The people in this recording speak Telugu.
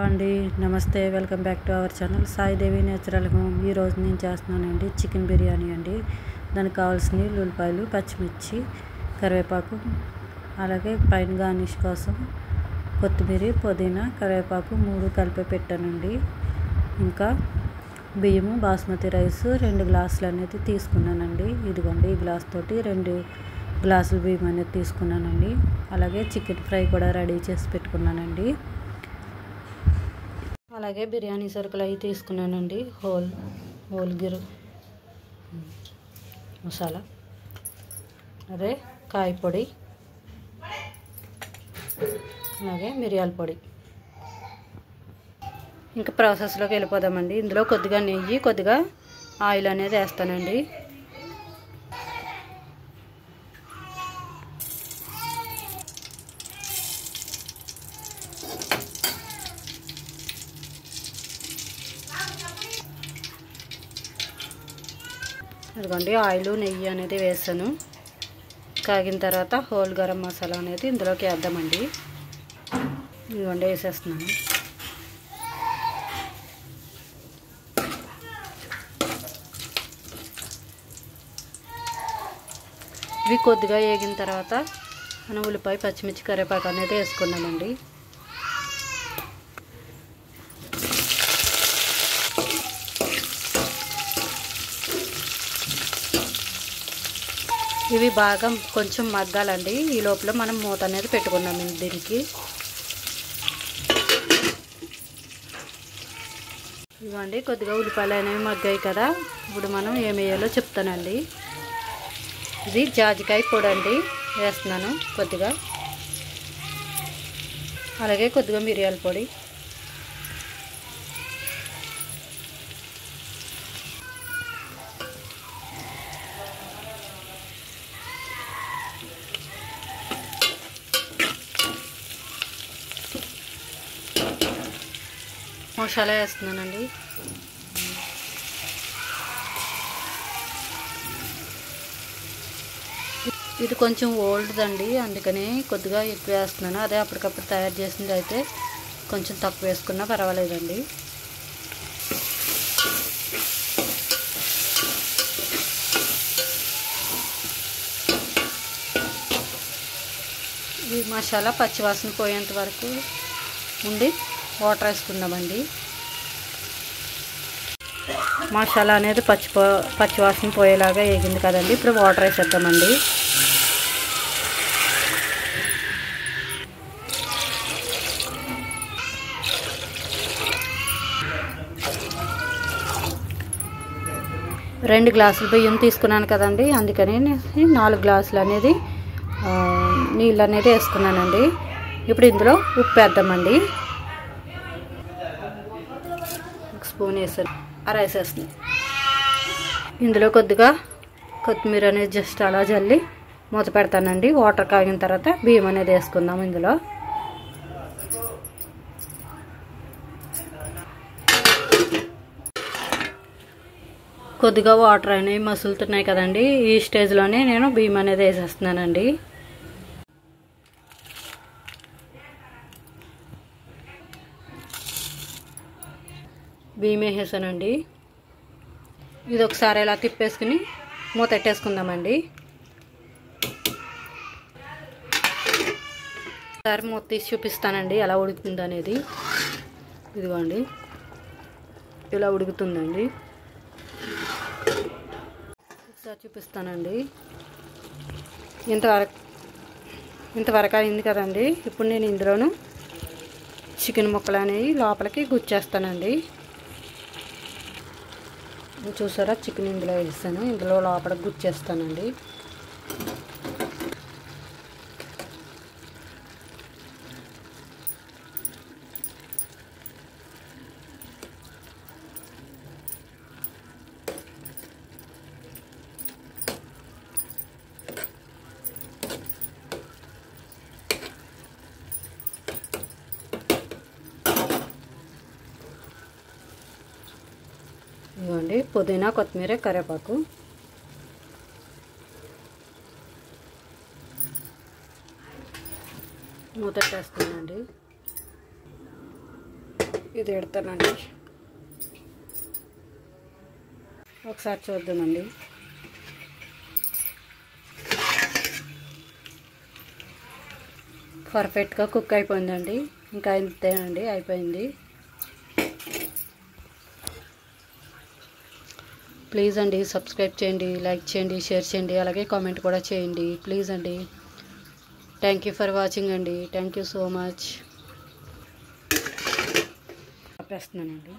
అండి నమస్తే welcome back to our channel Sai Devi natural home. ఈరోజు నేను చేస్తున్నానండి చికెన్ బిర్యానీ అండి. దానికి కావాల్సినవి ఉల్లిపాయలు, పచ్చిమిర్చి, కరివేపాకు, అలాగే పైన గార్నిష్ కోసం కొత్తిమీర, పుదీనా, కరివేపాకు 3 కలిపి పెట్టానండి. ఇంకా బియ్యము బాస్మతి రైస్ 2 గ్లాసులు అనేది తీసుకున్నానండి. ఇదిగోండి ఈ గ్లాస్ తోటి 2 గ్లాసులు బియ్యం అనేది తీసుకున్నానండి. అలాగే చికెన్ ఫ్రై కూడా రెడీ చేసి పెట్టుకున్నానండి. అలాగే బిర్యానీ సరుకులు అవి తీసుకున్నానండి. హోల్ గిర్ మసాలా, అదే కాయ పొడి, అలాగే మిరియాల పొడి. ఇంకా ప్రాసెస్లోకి వెళ్ళిపోదామండి. ఇందులో కొద్దిగా నెయ్యి, కొద్దిగా ఆయిల్ అనేది వేస్తానండి. ఇదిగోండి ఆయిల్, నెయ్యి అనేది వేసాను. కాగిన తర్వాత హోల్ గరం మసాలా అనేది ఇందులోకి వేద్దామండి. ఇదిగోండి వేసేస్తున్నాను. ఇవి కొద్దిగా వేగిన తర్వాత మనం ఉల్లిపాయ, పచ్చిమిర్చి, కరివేపాకు అనేది వేసుకున్నామండి. ఇవి బాగా కొంచెం మగ్గాలండి. ఈ లోపల మనం మూత అనేది పెట్టుకున్నామండి దీనికి. ఇవ్వండి కొద్దిగా ఉల్లిపాయలు అనేవి మగ్గాయి కదా. ఇప్పుడు మనం ఏం వేయాలో చెప్తానండి. ఇది జాజికాయ పొడి అండి వేస్తున్నాను కొద్దిగా, అలాగే కొద్దిగా మిరియాల పొడి, మసాలా వేస్తున్నానండి. ఇది కొంచెం ఓల్డ్ అండి, అందుకని కొద్దిగా ఎక్కువ వేస్తున్నాను. అదే అప్పటికప్పుడు తయారు చేసింది అయితే కొంచెం తక్కువ వేసుకున్నా పర్వాలేదండి. ఈ మసాలా పచ్చివాసన పోయేంత వరకు ఉండి వాటర్ వేసుకుందామండి. మసాలా అనేది పచ్చివాసన పోయేలాగా వేగింది కదండి. ఇప్పుడు వాటర్ వేసేద్దామండి. రెండు గ్లాసులు బియ్యం తీసుకున్నాను కదండి, అందుకని 4 గ్లాసులు అనేది నీళ్ళు అనేది వేసుకున్నానండి. ఇప్పుడు ఇందులో ఉప్పు వేద్దామండి. 1 స్పూన్ వేసాను, వేసేస్తుంది. ఇందులో కొద్దిగా కొత్తిమీర అనేది జస్ట్ అలా జల్లి మూత పెడతానండి. వాటర్ కాగిన తర్వాత బియ్యం అనేది వేసుకుందాం. ఇందులో కొద్దిగా వాటర్ అనేవి మసులుతున్నాయి కదండి. ఈ స్టేజ్లోనే నేను బియ్యం అనేది వేసేస్తున్నానండి. బియ్యం వేసేసానండి. ఇది ఒకసారి ఇలా తిప్పేసుకుని మూత పెట్టేసుకుందామండి. ఒకసారి మూత తీసి చూపిస్తానండి ఎలా ఉడుకుతుంది అనేది. ఇదిగోండి ఇలా ఉడుకుతుందండి. ఒకసారి చూపిస్తానండి. ఇంతవరకు అయింది కదండి. ఇప్పుడు నేను ఇందులోను చికెన్ ముక్కలు అనేవి లోపలికి గుచ్చేస్తానండి. చూసారా, చికెన్ ఇందులో వేస్తాను. ఇందులో లోపలికి గుచ్చేస్తానండి. ఇవ్వండి పుదీనా, కొత్తిమీర, కరివేపాకు. మూత పెట్టేస్తానండి. ఇది పెడతానండి. ఒకసారి చూద్దామండి. పర్ఫెక్ట్గా కుక్ అయిపోయిందండి. ఇంకా ఇంతేనండి, అయిపోయింది. ప్లీజ్ అండి సబ్స్క్రైబ్ చేయండి, లైక్ చేయండి, షేర్ చేయండి, అలాగే కామెంట్ కూడా చేయండి ప్లీజ్ అండి. థ్యాంక్ యూ ఫర్ వాచింగ్ అండి. Thank you so much. ఆపేస్తున్నానండి.